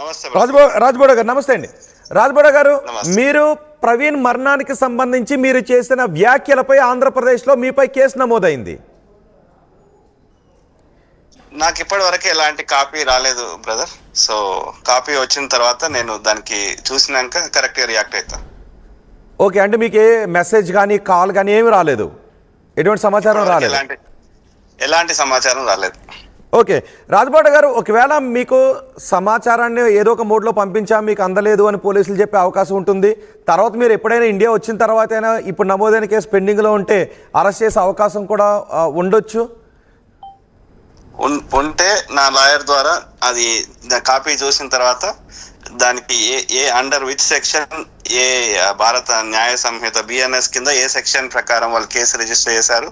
నమస్తే రాజ్బోడ గారు నమస్తే అండి. రాజ్బోడ గారు, నమస్తే. మీరు ప్రవీణ్ మరణానికి సంబంధించి మీరు చేసిన వ్యాఖ్యలపై ఆంధ్రప్రదేశ్లో మీపై కేసు నమోదైంది. నాకు ఇప్పటి వరకు ఎలాంటి కాపీ రాలేదు బ్రదర్. సో కాపీ వచ్చిన తర్వాత నేను దానికి చూసినాక కరెక్ట్గా రియాక్ట్ అవుతా. ఓకే, అంటే మీకు ఏ మెసేజ్ కానీ కాల్ కానీ ఏమి రాలేదు, ఎటువంటి సమాచారం రాలేదు? ఎలాంటి సమాచారం రాలేదు. ఓకే రాజ్బోడ గారు, ఒకవేళ మీకు సమాచారాన్ని ఏదో ఒక మోడ్లో పంపించాం, మీకు అందలేదు అని పోలీసులు చెప్పే అవకాశం ఉంటుంది. తర్వాత మీరు ఎప్పుడైనా ఇండియా వచ్చిన తర్వాత అయినా ఇప్పుడు నమోదైన కేసు పెండింగ్లో ఉంటే అరెస్ట్ చేసే అవకాశం కూడా ఉండొచ్చు. ఉంటే నా లాయర్ ద్వారా అది కాపీ చూసిన తర్వాత దానికి ఏ అండర్ విచ్ సెక్షన్, ఏ భారత న్యాయ సంహిత బిఎన్ఎస్ కింద ఏ సెక్షన్ ప్రకారం వాళ్ళు కేసు రిజిస్టర్ చేశారు,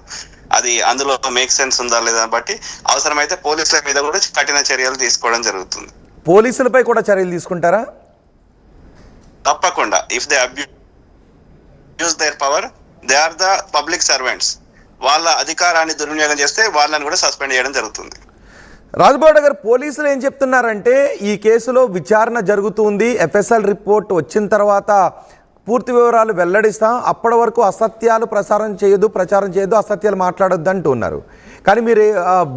అది అందులో మేక్ సెన్స్ ఉందా లేదా బట్టి అవసరమైతే పోలీసుల మీద కూడా కఠిన చర్యలు తీసుకోవడం జరుగుతుంది. పోలీసులపై కూడా చర్యలు తీసుకుంటారా? తప్పకుండా. If they abuse their power, they are the public servants. వాళ్ళ అధికారాన్ని దుర్వినియోగం చేస్తే వాళ్ళని కూడా సస్పెండ్ చేయడం జరుగుతుంది. రాజ్బోడ గారు, పోలీసులు ఏం చెప్తున్నారంటే ఈ కేసులో విచారణ జరుగుతుంది, ఎఫ్ఎస్ఎల్ రిపోర్ట్ వచ్చిన తర్వాత పూర్తి వివరాలు వెల్లడిస్తాం, అప్పటి వరకు అసత్యాలు ప్రచారం చేయొద్దు, అసత్యాలు మాట్లాడొద్దు అంటూ ఉన్నారు. కానీ మీరు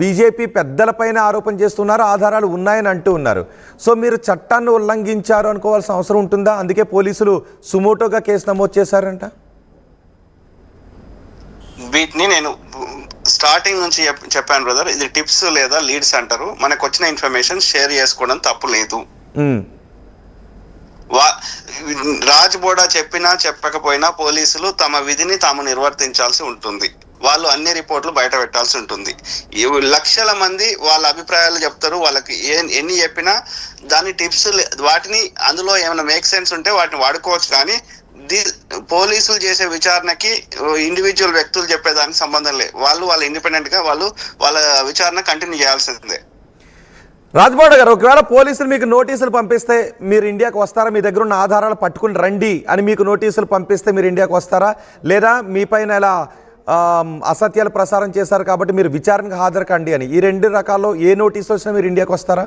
బీజేపీ పెద్దలపైన ఆరోపణ చేస్తున్నారు, ఆధారాలు ఉన్నాయని అంటూ ఉన్నారు. సో మీరు చట్టాన్ని ఉల్లంఘించారు అనుకోవాల్సిన అవసరం ఉంటుందా? అందుకే పోలీసులు సుమోటోగా కేసు నమోదు చేశారంట. వీటిని నేను స్టార్టింగ్ నుంచి చెప్పాను బ్రదర్, ఇది టిప్స్ లేదా లీడ్స్ అంటారు. మనకు వచ్చిన ఇన్ఫర్మేషన్ షేర్ చేసుకోవడం తప్పు లేదు. రాజ్బోడా చెప్పినా చెప్పకపోయినా పోలీసులు తమ విధిని తాము నిర్వర్తించాల్సి ఉంటుంది. వాళ్ళు అన్ని రిపోర్ట్లు బయట పెట్టాల్సి ఉంటుంది. లక్షల మంది వాళ్ళ అభిప్రాయాలు చెప్తారు, వాళ్ళకి ఎన్ని చెప్పినా దాని టిప్స్ వాటిని అందులో ఏమైనా మేక్ సెన్స్ ఉంటే వాటిని వాడుకోవచ్చు. కానీ పోలీసులు చేసే విచారణకి ఇండివిజువల్ వ్యక్తులు చెప్పేదానికి సంబంధం లేదు. వాళ్ళ ఇండిపెండెంట్ గా వాళ్ళ విచారణ కంటిన్యూ చేయాల్సిందే. రాజ్బోడ గారు, ఒకవేళ పోలీసులు మీకు నోటీసులు పంపిస్తే మీరు ఇండియాకు వస్తారా? మీ దగ్గర ఉన్న ఆధారాలు పట్టుకుని రండి అని మీకు నోటీసులు పంపిస్తే మీరు ఇండియాకు వస్తారా? లేదా మీ పైన ఇలా అసత్యాలు ప్రసారం చేశారు కాబట్టి మీరు విచారణకు హాజరు కండి అని, ఈ రెండు రకాల్లో ఏ నోటీస్ వచ్చినా మీరు ఇండియాకు వస్తారా?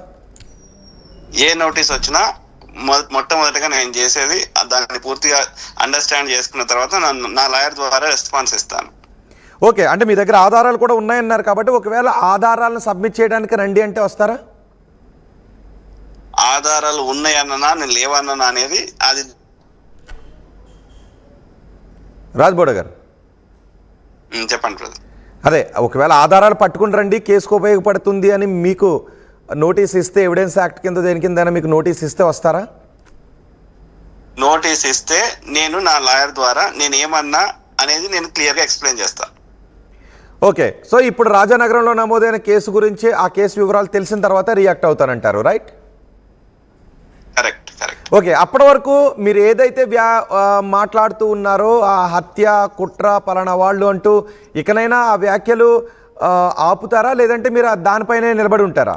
ఏ నోటీస్ వచ్చినా మొట్టమొదటిగా నేను చేసేది దాన్ని పూర్తిగా అండర్స్టాండ్ చేసుకున్న తర్వాత నా లాయర్ ద్వారా రెస్పాన్స్ ఇస్తాను. ఓకే, అంటే మీ దగ్గర ఆధారాలు కూడా ఉన్నాయన్నారు కాబట్టి ఒకవేళ ఆధారాలను సబ్మిట్ చేయడానికి రండి అంటే వస్తారా? ఆధారాలు ఉన్నాయన్నా నేను లేవన్నా అనేది అది. రాజ్బోడ గారు చెప్పండి బ్రదర్. అదే, ఒకవేళ ఆధారాలు పట్టుకుని రండి, కేసుకు ఉపయోగపడుతుంది అని మీకు నోటీస్ ఇస్తే, ఎవిడెన్స్ యాక్ట్ కింద దేని కింద మీకు నోటీస్ ఇస్తే వస్తారా? నోటీస్ ఇస్తే నేను నా లాయర్ ద్వారా నేను ఏమన్నా అనేది నేను క్లియర్గా ఎక్స్ప్లెయిన్ చేస్తాను. ఓకే, సో ఇప్పుడు రాజానగరంలో నమోదైన కేసు గురించి ఆ కేసు వివరాలు తెలిసిన తర్వాత రియాక్ట్ అవుతానంటారు, రైట్? Correct correct. ఓకే, అప్పటి వరకు మీరు ఏదైతే మాట్లాడుతూ ఉన్నారో ఆ హత్య కుట్ర పలానా వాళ్ళు అంటూ, ఇకనైనా ఆ వ్యాఖ్యలు ఆపుతారా, లేదంటే మీరు దానిపైనే నిలబడి ఉంటారా?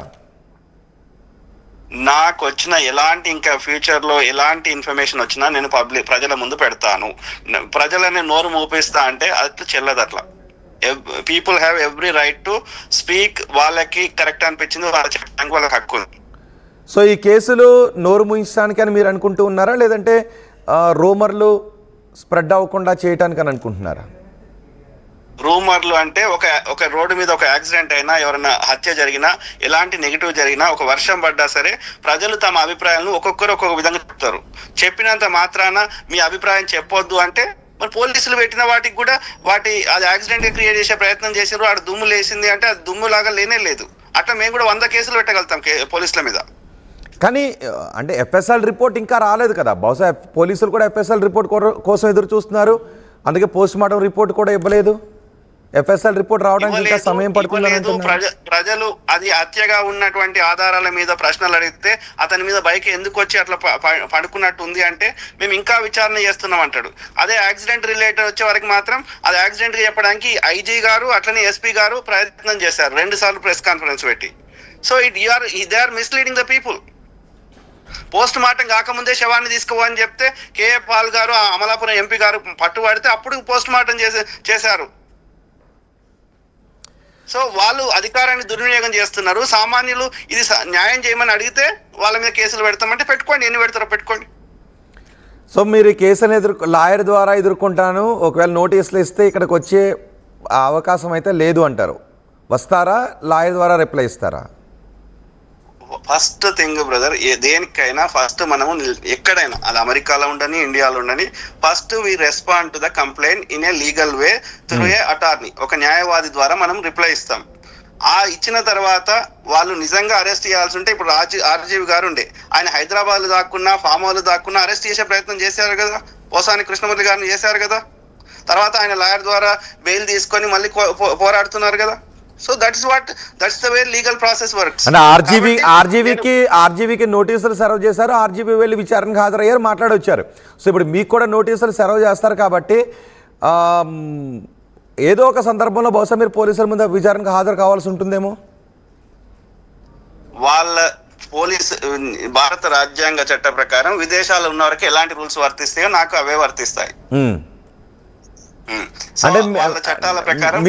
నాకు వచ్చిన ఎలాంటి ఇంకా ఫ్యూచర్ లో ఎలాంటి ఇన్ఫర్మేషన్ వచ్చినా నేను ప్రజల ముందు పెడతాను. ప్రజలని నోరు మూపిస్తా అంటే అట్లా చెల్లదు. అట్లా people have every right to speak. వాళ్ళకి కరెక్ట్ అనిపించింది వాళ్ళ చెప్పడానికి వాళ్ళకి హక్కు ఉంది. సో ఈ కేసులు నోరు ముయించడానికి అని మీరు అనుకుంటూ ఉన్నారా, లేదంటే రూమర్లు స్ప్రెడ్ అవ్వకుండా చేయటానికి అని అనుకుంటున్నారా? రూమర్లు అంటే ఒక రోడ్డు మీద ఒక యాక్సిడెంట్ అయినా, ఎవరైనా హత్య జరిగినా, ఎలాంటి నెగిటివ్ జరిగినా, ఒక వర్షం పడ్డా సరే ప్రజలు తమ అభిప్రాయాలను ఒక్కొక్కరు ఒక్కొక్క విధంగా చెప్తారు. చెప్పినంత మాత్రాన మీ అభిప్రాయం చెప్పొద్దు అంటే మరి పోలీసులు పెట్టిన వాటికి కూడా అది యాక్సిడెంట్ క్రియేట్ చేసే ప్రయత్నం చేసారు, ఆడ దుమ్ము లేసింది అంటే అది దుమ్ము లాగా లేనే లేదు. అట్లా మేము కూడా 100 కేసులు పెట్టగలుగుతాం పోలీసుల మీద. కానీ అంటే ఎఫ్ఎస్ఎల్ రిపోర్ట్ ఇంకా రాలేదు కదా, బహుశా పోలీసులు కూడా ఎఫ్ఎస్ఎల్ రిపోర్ట్ కోసం ఎదురు చూస్తున్నారు, అందుకే పోస్ట్ మార్టం రిపోర్ట్ కూడా ఇవ్వలేదు. ఎఫ్ఎస్ఎల్ రిపోర్ట్ రావడానికి ఇంకా సమయం పడుతుంది. ప్రజలు అది హత్యగా ఉన్నటువంటి ఆధారాల మీద ప్రశ్నలు అడిగితే అతని మీద బైక్ ఎందుకు వచ్చి అట్లా పడుకున్నట్టు ఉంది అంటే మేము ఇంకా విచారణ చేస్తున్నాం అంటాడు. అదే యాక్సిడెంట్ రిలేటెడ్ వచ్చే వరకు మాత్రం అది యాక్సిడెంట్ చెప్పడానికి ఐజీ గారు అట్లనే ఎస్పీ గారు ప్రయత్నం చేశారు 2 సార్లు ప్రెస్ కాన్ఫరెన్స్ పెట్టి. So they are misleading the people. Post mortem కాకముందే శవాన్ని తీసుకోవని చెప్తే కేఏ పాల్ గారు, అమలాపురం ఎంపీ గారు పట్టుబడితే అప్పుడు పోస్ట్ మార్టం చేశారు. సో వాళ్ళు అధికారాన్ని దుర్వినియోగం చేస్తున్నారు. సామాన్యులు ఇది న్యాయం చేయమని అడిగితే వాళ్ళ మీద కేసులు పెడతామంటే పెట్టుకోండి, ఎన్ని పెడతారో పెట్టుకోండి. సో మీరు ఈ కేసుని లాయర్ ద్వారా ఎదుర్కొంటాను, ఒకవేళ నోటీసులు ఇస్తే ఇక్కడికి వచ్చే అవకాశం అయితే లేదు అంటారు. వస్తారా, లాయర్ ద్వారా రిప్లై ఇస్తారా? ఫస్ట్ థింగ్ బ్రదర్, దేనికైనా ఫస్ట్ మనము ఎక్కడైనా, అది అమెరికాలో ఉండని ఇండియాలో ఉండని, first we respond to the complaint in a legal way through a attorney, ఒక న్యాయవాది ద్వారా మనం రిప్లై ఇస్తాం. ఆ ఇచ్చిన తర్వాత వాళ్ళు నిజంగా అరెస్ట్ చేయాల్సి ఉంటే, ఇప్పుడు ఆర్జీవి గారు ఉండే, ఆయన హైదరాబాద్ దాక్కున్నా ఫామ్ హౌస్ దాక్కున్నా అరెస్ట్ చేసే ప్రయత్నం చేశారు కదా, పోసాని కృష్ణమూర్తి గారిని చేశారు కదా. తర్వాత ఆయన లాయర్ ద్వారా బెయిల్ తీసుకొని మళ్ళీ పోరాడుతున్నారు కదా. So that's the way legal process works. అంటే ఆర్జీవీకి నోటీసులు సర్వ్ చేశారు, ఆర్జీవీ వెళ్ళి విచారణకు హాజరయ్యారు, మాట్లాడొచ్చారు. సో ఇప్పుడు మీకు కూడా నోటీసులు సర్వ్ చేస్తారు కాబట్టి ఏదో ఒక సందర్భంలో బహుశా మీరు పోలీసుల ముందు విచారణకు హాజరు కావాల్సి ఉంటుందేమో. వాళ్ళ భారత రాజ్యాంగ చట్ట ప్రకారం విదేశాల్లో ఉన్న వారికి ఎలాంటి రూల్స్ వర్తిస్తాయో నాకు అవే వర్తిస్తాయి. అంటే చట్టాల ప్రకారం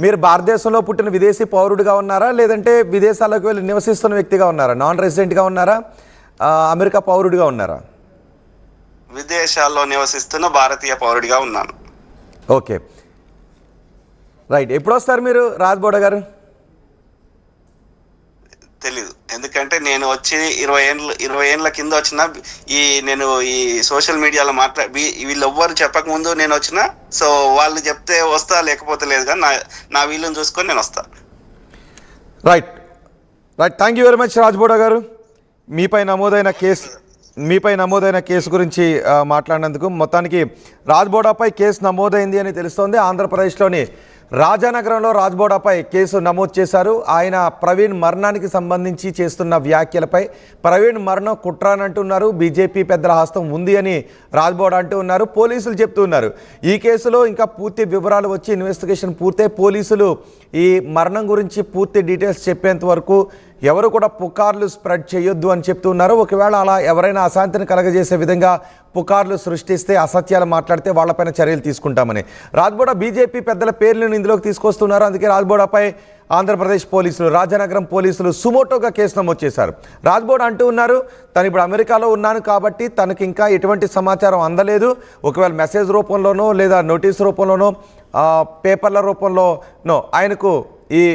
మీరు భారతదేశంలో పుట్టిన విదేశీ పౌరుడిగా ఉన్నారా, లేదంటే విదేశాలకు వెళ్ళి నివసిస్తున్న వ్యక్తిగా ఉన్నారా, నాన్ రెసిడెంట్ గా ఉన్నారా, అమెరికా పౌరుడిగా ఉన్నారా? విదేశాల్లో నివసిస్తున్న భారతీయ పౌరుడిగా ఉన్నాను. Okay, right. ఎప్పుడు వస్తారు మీరు రాజ్బోడా గారు? తెలీదు, ఎందుకంటే నేను వచ్చి 20 ఏళ్ళ కింద వచ్చిన, నేను ఈ సోషల్ మీడియాలో వీళ్ళు ఎవ్వరు చెప్పక ముందు నేను వచ్చిన. సో వాళ్ళు చెప్తే వస్తా, లేకపోతే లేదు, కానీ నా వీళ్ళని చూసుకొని నేను వస్తా. Right. Thank you very much Rajboda garu, మీపై నమోదైన కేసు గురించి మాట్లాడినందుకు. మొత్తానికి రాజ్బోడాపై కేసు నమోదైంది అని తెలుస్తోంది. ఆంధ్రప్రదేశ్లోని రాజానగరంలో రాజ్బోడాపై కేసు నమోదు చేశారు. ఆయన ప్రవీణ్ మరణానికి సంబంధించి చేస్తున్న వ్యాఖ్యలపై ప్రవీణ్ మరణం కుట్ర అని అంటున్నారు, బీజేపీ పెద్దల హస్తం ఉంది అని రాజ్బోడా అంటూ ఉన్నారు. పోలీసులు చెప్తూ ఉన్నారు ఈ కేసులో ఇంకా పూర్తి వివరాలు వచ్చి ఇన్వెస్టిగేషన్ పూర్తయి పోలీసులు ఈ మరణం గురించి పూర్తి డీటెయిల్స్ చెప్పేంత వరకు ఎవరు కూడా పుకార్లు స్ప్రెడ్ చేయొద్దు అని చెప్తున్నారు. ఒకవేళ అలా ఎవరైనా అశాంతిని కలగజేసే విధంగా పుకార్లు సృష్టిస్తే, అసత్యాలు మాట్లాడితే వాళ్ళపైన చర్యలు తీసుకుంటామని రాజ్బోడా బీజేపీ పెద్దల పేర్లను ఇందులోకి తీసుకొస్తున్నారు. అందుకే రాజ్బోడాపై ఆంధ్రప్రదేశ్ పోలీసులు, రాజానగరం పోలీసులు సుమోటోగా కేసు నమోదు చేశారు. రాజ్బోడా అంటూ ఉన్నారు తను ఇప్పుడు అమెరికాలో ఉన్నాను కాబట్టి తనకి ఇంకా ఎటువంటి సమాచారం అందలేదు. ఒకవేళ మెసేజ్ రూపంలోనో లేదా నోటీస్ రూపంలోనో పేపర్ల రూపంలోనో ఆయనకు ఈ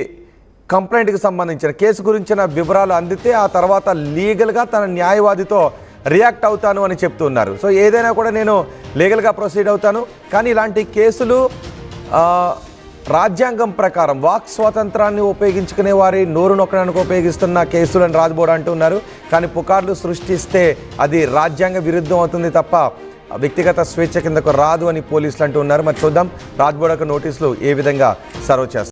కంప్లైంట్కి సంబంధించిన కేసు గురించిన వివరాలు అందితే ఆ తర్వాత లీగల్గా తన న్యాయవాదితో రియాక్ట్ అవుతాను అని చెప్తున్నారు. సో ఏదైనా కూడా నేను లీగల్గా ప్రొసీడ్ అవుతాను, కానీ ఇలాంటి కేసులు రాజ్యాంగం ప్రకారం వాక్ స్వాతంత్రాన్ని ఉపయోగించుకునే వారి నోరు నొక్కడానికి ఉపయోగిస్తున్న కేసులను రాజ్బోడా అంటున్నారు. కానీ పుకార్లు సృష్టిస్తే అది రాజ్యాంగ విరుద్ధం అవుతుంది తప్ప వ్యక్తిగత స్వేచ్ఛ కిందకు రాదు అని పోలీసులు అంటూ ఉన్నారు. మరి చూద్దాం రాజ్బోడాకు నోటీసులు ఏ విధంగా సర్వ్ చేస్తారు.